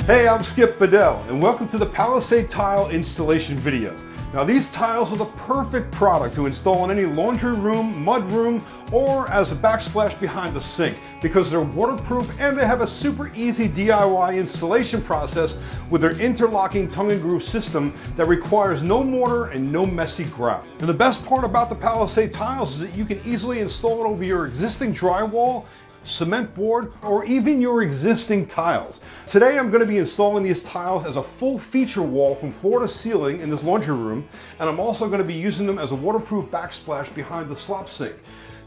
Hey, I'm Skip Bedell, and welcome to the Palisade tile installation video. Now these tiles are the perfect product to install in any laundry room, mud room, or as a backsplash behind the sink because they're waterproof and they have a super easy DIY installation process with their interlocking tongue and groove system that requires no mortar and no messy grout. And the best part about the Palisade tiles is that you can easily install it over your existing drywall, cement board, or even your existing tiles. Today I'm going to be installing these tiles as a full feature wall from floor to ceiling in this laundry room, and I'm also going to be using them as a waterproof backsplash behind the slop sink.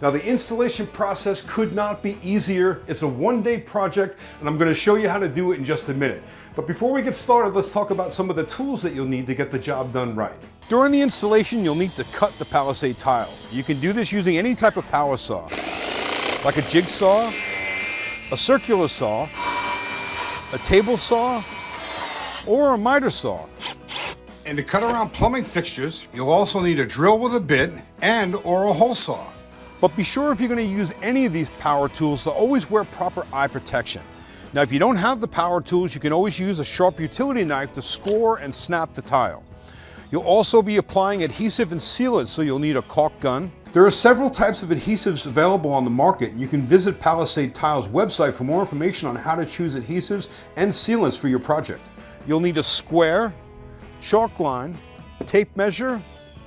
Now the installation process could not be easier. It's a one-day project and I'm going to show you how to do it in just a minute. But before we get started, let's talk about some of the tools that you'll need to get the job done right. During the installation, you'll need to cut the Palisade tiles. You can do this using any type of power saw, like a jigsaw, a circular saw, a table saw, or a miter saw. And to cut around plumbing fixtures, you'll also need a drill with a bit and or a hole saw. But be sure if you're going to use any of these power tools to always wear proper eye protection. Now if you don't have the power tools, you can always use a sharp utility knife to score and snap the tile. You'll also be applying adhesive and sealant, so you'll need a caulk gun. There are several types of adhesives available on the market. You can visit Palisade Tile's website for more information on how to choose adhesives and sealants for your project. You'll need a square, chalk line, tape measure,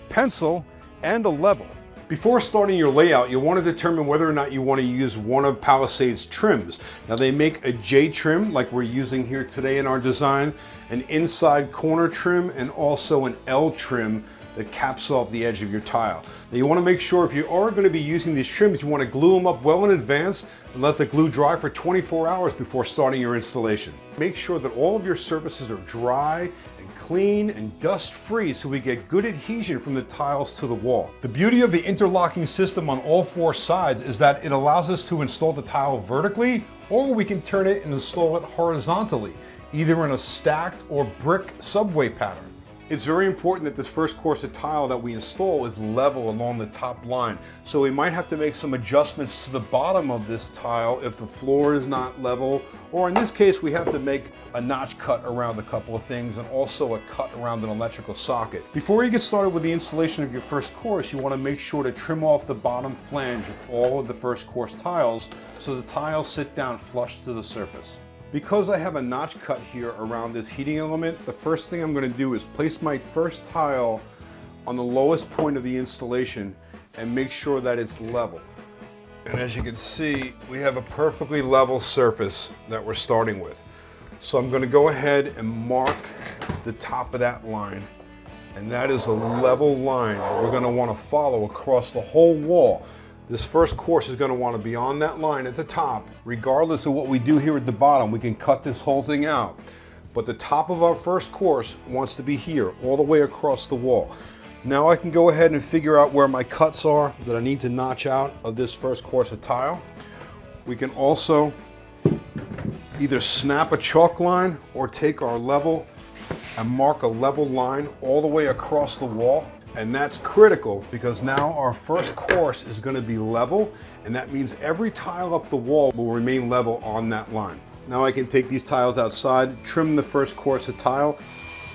pencil, and a level. Before starting your layout, you'll want to determine whether or not you want to use one of Palisade's trims. Now they make a J trim like we're using here today in our design, an inside corner trim, and also an L trim that caps off the edge of your tile. Now you want to make sure if you are going to be using these trims, you want to glue them up well in advance and let the glue dry for 24 hours before starting your installation. Make sure that all of your surfaces are dry and clean and dust free so we get good adhesion from the tiles to the wall. The beauty of the interlocking system on all four sides is that it allows us to install the tile vertically, or we can turn it and install it horizontally, either in a stacked or brick subway pattern. It's very important that this first course of tile that we install is level along the top line. So we might have to make some adjustments to the bottom of this tile if the floor is not level, or in this case we have to make a notch cut around a couple of things and also a cut around an electrical socket. Before you get started with the installation of your first course, you want to make sure to trim off the bottom flange of all of the first course tiles so the tiles sit down flush to the surface. Because I have a notch cut here around this heating element, the first thing I'm going to do is place my first tile on the lowest point of the installation and make sure that it's level. And as you can see, we have a perfectly level surface that we're starting with. So I'm going to go ahead and mark the top of that line, and that is a level line that we're going to want to follow across the whole wall. This first course is going to want to be on that line at the top. Regardless of what we do here at the bottom, we can cut this whole thing out. But the top of our first course wants to be here, all the way across the wall. Now I can go ahead and figure out where my cuts are that I need to notch out of this first course of tile. We can also either snap a chalk line or take our level and mark a level line all the way across the wall. And that's critical because now our first course is going to be level, and that means every tile up the wall will remain level on that line. Now I can take these tiles outside, trim the first course of tile,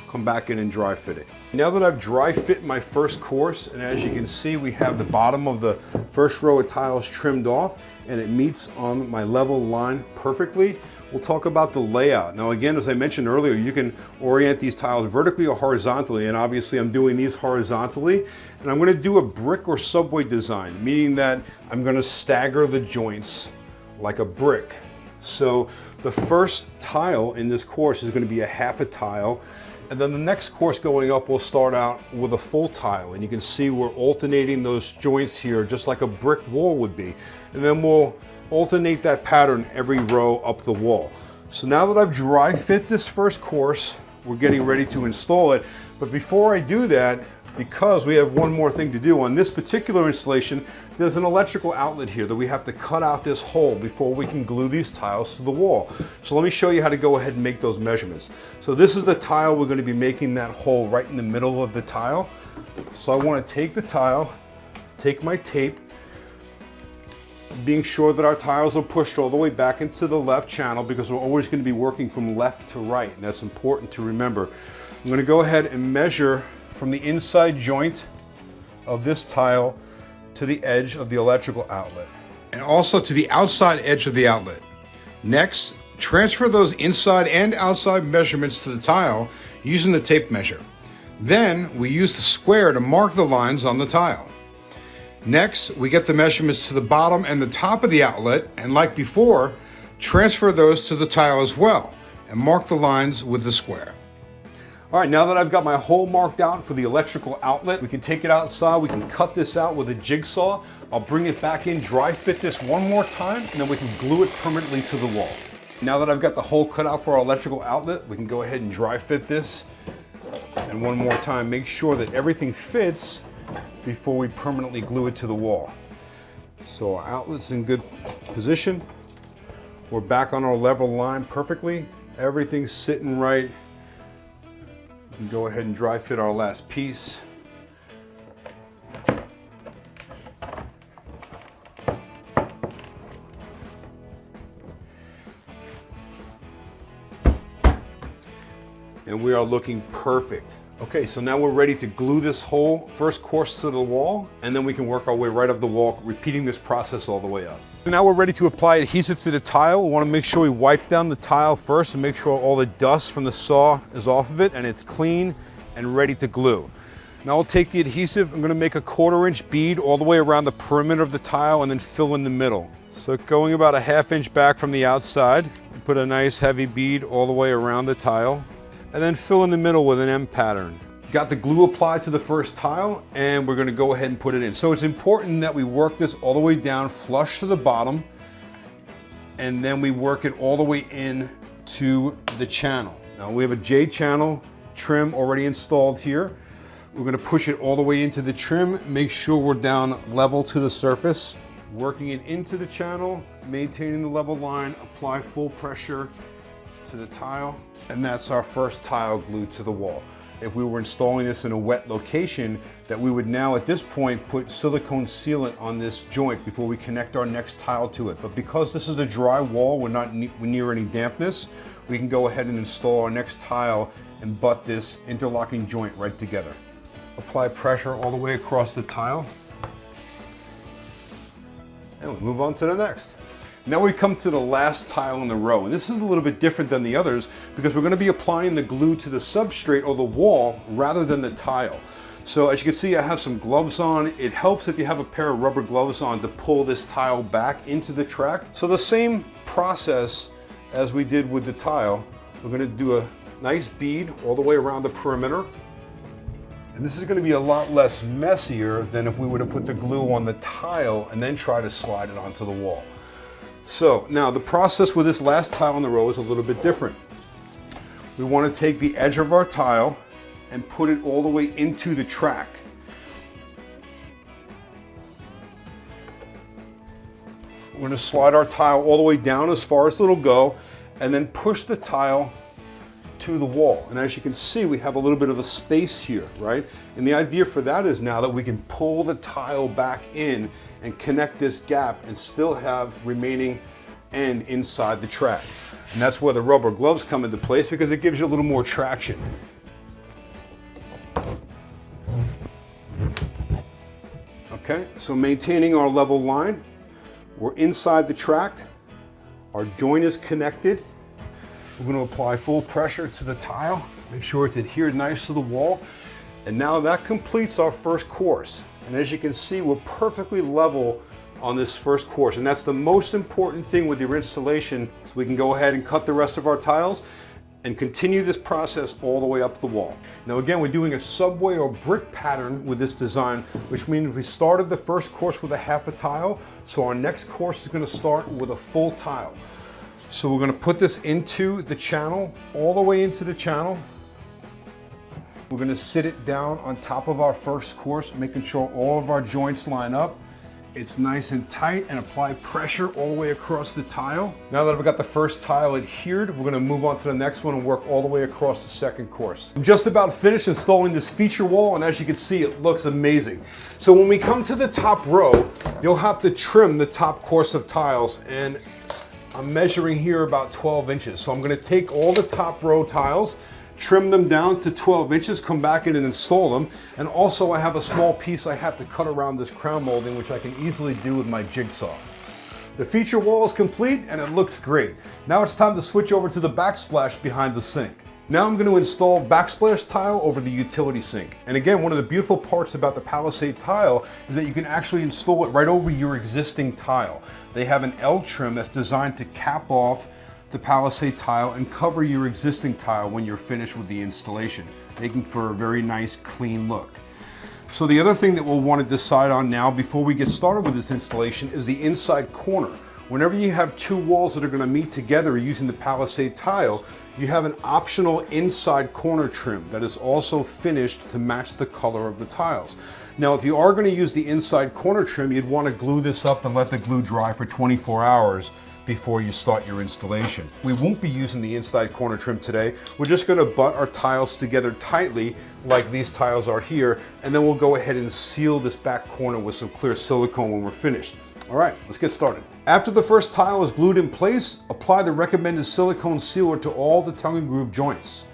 come back in and dry fit it. Now that I've dry fit my first course, and as you can see we have the bottom of the first row of tiles trimmed off and it meets on my level line perfectly, we'll talk about the layout. Now again, as I mentioned earlier, you can orient these tiles vertically or horizontally, and obviously I'm doing these horizontally, and I'm going to do a brick or subway design, meaning that I'm going to stagger the joints like a brick. So the first tile in this course is going to be a half a tile, and then the next course going up will start out with a full tile, and you can see we're alternating those joints here just like a brick wall would be, and then we'll alternate that pattern every row up the wall. So now that I've dry fit this first course, we're getting ready to install it. But before I do that, because we have one more thing to do on this particular installation, there's an electrical outlet here that we have to cut out this hole before we can glue these tiles to the wall. So let me show you how to go ahead and make those measurements. So this is the tile we're going to be making that hole right in the middle of the tile. So I want to take the tile, take my tape, being sure that our tiles are pushed all the way back into the left channel, because we're always going to be working from left to right, and that's important to remember. I'm going to go ahead and measure from the inside joint of this tile to the edge of the electrical outlet, and also to the outside edge of the outlet. Next, transfer those inside and outside measurements to the tile using the tape measure. Then we use the square to mark the lines on the tile. Next, we get the measurements to the bottom and the top of the outlet, and like before, transfer those to the tile as well and mark the lines with the square. All right, now that I've got my hole marked out for the electrical outlet, we can take it outside, we can cut this out with a jigsaw. I'll bring it back in, dry fit this one more time, and then we can glue it permanently to the wall. Now that I've got the hole cut out for our electrical outlet, we can go ahead and dry fit this. And one more time, make sure that everything fits before we permanently glue it to the wall. So our outlet's in good position. We're back on our level line perfectly. Everything's sitting right. We can go ahead and dry fit our last piece. And we are looking perfect. Okay, so now we're ready to glue this whole first course to the wall, and then we can work our way right up the wall, repeating this process all the way up. So now we're ready to apply adhesive to the tile. We want to make sure we wipe down the tile first and make sure all the dust from the saw is off of it and it's clean and ready to glue. Now I'll take the adhesive, I'm going to make a 1/4 inch bead all the way around the perimeter of the tile and then fill in the middle. So going about a 1/2 inch back from the outside, put a nice heavy bead all the way around the tile, and then fill in the middle with an M pattern. Got the glue applied to the first tile, and we're going to go ahead and put it in. So it's important that we work this all the way down, flush to the bottom, and then we work it all the way in to the channel. Now we have a J channel trim already installed here. We're going to push it all the way into the trim, make sure we're down level to the surface, working it into the channel, maintaining the level line, apply full pressure to the tile, and that's our first tile glued to the wall. If we were installing this in a wet location, that we would now at this point put silicone sealant on this joint before we connect our next tile to it. But because this is a dry wall, we're not near any dampness, we can go ahead and install our next tile and butt this interlocking joint right together. Apply pressure all the way across the tile, and we'll move on to the next. Now we come to the last tile in the row, and this is a little bit different than the others because we're going to be applying the glue to the substrate or the wall rather than the tile. So as you can see, I have some gloves on. It helps if you have a pair of rubber gloves on to pull this tile back into the track. So the same process as we did with the tile, we're going to do a nice bead all the way around the perimeter. And this is going to be a lot less messier than if we would have put the glue on the tile and then try to slide it onto the wall. So now the process with this last tile in the row is a little bit different. We want to take the edge of our tile and put it all the way into the track. We're going to slide our tile all the way down as far as it'll go and then push the tile to the wall. And as you can see, we have a little bit of a space here, right? And the idea for that is now that we can pull the tile back in and connect this gap and still have remaining end inside the track. And that's where the rubber gloves come into place because it gives you a little more traction. Okay, so maintaining our level line, we're inside the track, our joint is connected. We're going to apply full pressure to the tile, make sure it's adhered nice to the wall. And now that completes our first course. And as you can see, we're perfectly level on this first course. And that's the most important thing with your installation. So we can go ahead and cut the rest of our tiles and continue this process all the way up the wall. Now again, we're doing a subway or brick pattern with this design, which means we started the first course with a 1/2 a tile. So our next course is going to start with a full tile. So we're going to put this into the channel, all the way into the channel. We're going to sit it down on top of our first course, making sure all of our joints line up. it's nice and tight, and apply pressure all the way across the tile. Now that I've got the first tile adhered, we're gonna move on to the next one and work all the way across the second course. I'm just about finished installing this feature wall, and as you can see, it looks amazing. So when we come to the top row, you'll have to trim the top course of tiles, and I'm measuring here about 12 inches. So I'm gonna take all the top row tiles, trim them down to 12 inches, come back in and install them. And also I have a small piece I have to cut around this crown molding, which I can easily do with my jigsaw. The feature wall is complete and it looks great. Now it's time to switch over to the backsplash behind the sink. Now I'm going to install backsplash tile over the utility sink. And again, one of the beautiful parts about the Palisade tile is that you can actually install it right over your existing tile. They have an L trim that's designed to cap off the Palisade tile and cover your existing tile when you're finished with the installation, making for a very nice clean look. So the other thing that we'll want to decide on now before we get started with this installation is the inside corner. Whenever you have two walls that are going to meet together using the Palisade tile, you have an optional inside corner trim that is also finished to match the color of the tiles. Now, if you are going to use the inside corner trim, you'd want to glue this up and let the glue dry for 24 hours before you start your installation. We won't be using the inside corner trim today. We're just going to butt our tiles together tightly like these tiles are here, and then we'll go ahead and seal this back corner with some clear silicone when we're finished. All right, let's get started. After the first tile is glued in place, apply the recommended silicone sealer to all the tongue and groove joints.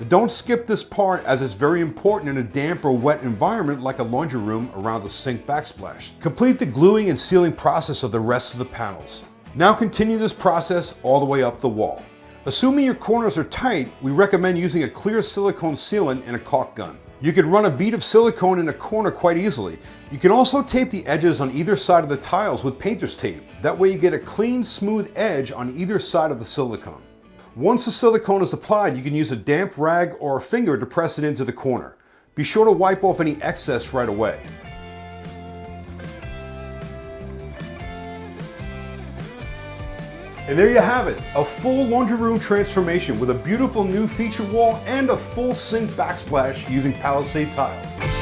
Don't skip this part as it's very important in a damp or wet environment like a laundry room around the sink backsplash. Complete the gluing and sealing process of the rest of the panels. Now continue this process all the way up the wall. Assuming your corners are tight, we recommend using a clear silicone sealant and a caulk gun. You can run a bead of silicone in a corner quite easily. You can also tape the edges on either side of the tiles with painter's tape. That way you get a clean, smooth edge on either side of the silicone. Once the silicone is applied, you can use a damp rag or a finger to press it into the corner. Be sure to wipe off any excess right away. And there you have it, a full laundry room transformation with a beautiful new feature wall and a full sink backsplash using Palisade tiles.